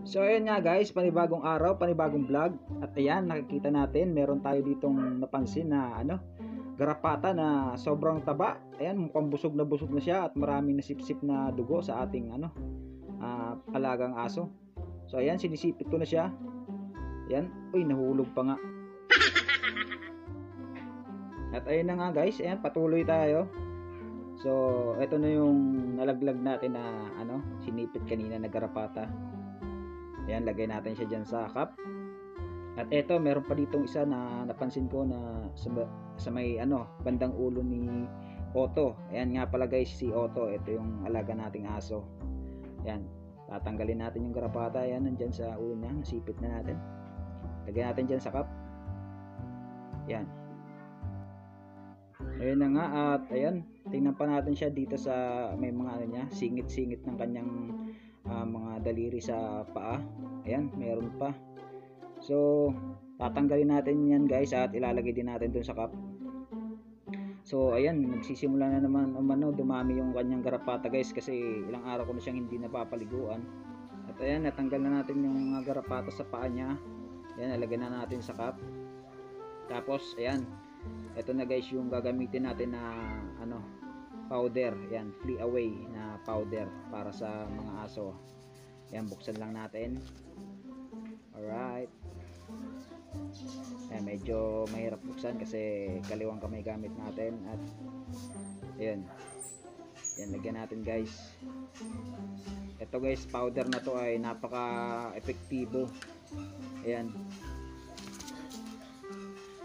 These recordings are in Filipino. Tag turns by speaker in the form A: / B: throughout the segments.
A: So ayan nga guys, panibagong araw, panibagong vlog. At ayan, nakikita natin, meron tayo ditong napansin na garapata na sobrang taba. Ayan, mukhang busog na siya at maraming nasipsip na dugo sa ating alagang aso. So ayan, sinisipit ko na siya. Ayan, uy, nahulog pa nga. At ayun na nga guys, ayan, patuloy tayo. So, ito na yung nalaglag natin na sinipit kanina na garapata. Ayan, lagay natin siya dyan sa cup. At eto, meron pa ditong isa na napansin ko na sa may bandang ulo ni Otto. Ayan nga pala guys, si Otto. Ito yung alaga nating aso. Ayan, tatanggalin natin yung garapata. Ayan, nandyan sa ulo niya. Nasipit na natin. Lagay natin dyan sa cup. Ayan. Ayun na nga, at ayan, tingnan pa natin siya dito sa may mga niya, singit-singit ng kanyang mga daliri sa paa. Ayan, meron pa. So, tatanggalin natin yan guys at ilalagay din natin dun sa cup. So, ayan, nagsisimula na naman dumami yung kanyang garapata guys kasi ilang araw ko na siyang hindi napapaliguan. At ayan, natanggal na natin yung mga garapata sa paa niya. Ayan, nalagay na natin sa cup. Tapos, ayan, ito na guys yung gagamitin natin na powder. Yan, Flea Away na powder para sa mga aso. Yan, buksan lang natin. Alright. Yan, medyo mahirap buksan kasi kaliwang kamay gamit natin. At ayan, yan, lagyan natin guys. Ito guys, powder na to ay napaka epektibo. Ayan,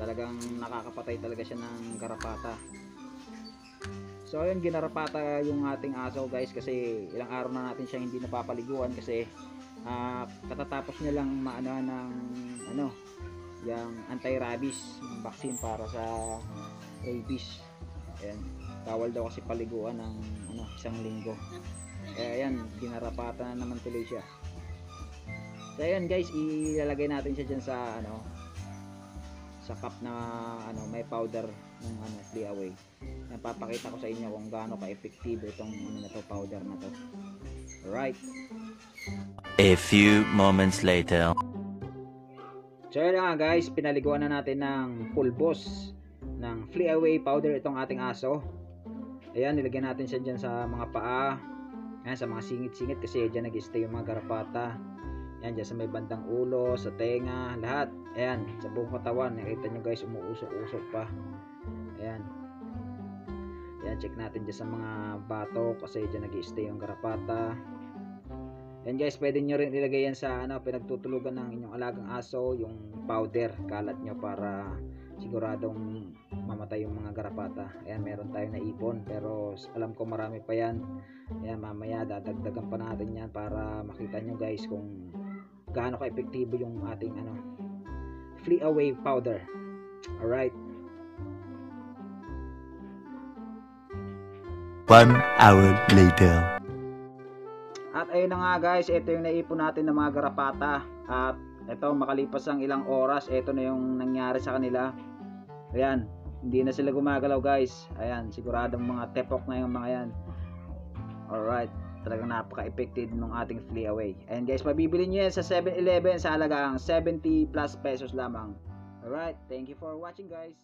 A: talagang nakakapatay talaga siya ng garapata. So ayun, ginarapata yung ating aso guys kasi ilang araw na natin siya hindi napapaliguan kasi katatapos niya lang maano ng yung anti-rabies vaccine para sa rabies. Ayan, bawal daw kasi paliguan ng isang linggo. Kaya ayan, ginarapata na naman tuloy siya. So ayan guys, ilalagay natin siya dyan sa sa cup na may powder ng Flea Away. Napapakita ko sa inyo kung gaano ka-effective itong powder na to. Alright.
B: A few moments later.
A: So yun nga guys, pinaliguan na natin ng pulbos ng Flea Away powder itong ating aso. Ayan, nilagyan natin siya dyan sa mga paa. Ayan, sa mga singit-singit kasi dyan nag-stay yung mga garapata. Ayan, dyan sa may bandang ulo, sa tenga, lahat. Ayan, sa buong katawan. Nakita nyo guys, umuusok-usok pa. Ayan. Ayan, check natin dyan sa mga batok kasi dyan nag-i-stay yung garapata. Ayan guys, pwede nyo rin ilagay yan sa pinagtutulugan ng inyong alagang aso, yung powder, kalat nyo para siguradong mamatay yung mga garapata. Ayan, meron tayong naipon pero alam ko marami pa yan. Ayan, mamaya dadagdagan pa natin yan para makita nyo guys kung gaano ka-epektibo yung ating Flea Away powder. Alright.
B: 1 hour later.
A: At ayun na nga guys, ito yung naipon natin ng mga garapata. At ito, makalipas ang ilang oras, ito na yung nangyari sa kanila. Ayan, hindi na sila gumagalaw guys. Ayan, siguradong mga tepok na yung mga yan. Alright, talagang napaka-effective ng ating Flea Away. Ayan guys, mabibili nyo yan sa 7-Eleven sa halagang 70+ pesos lamang. Alright, thank you for watching guys.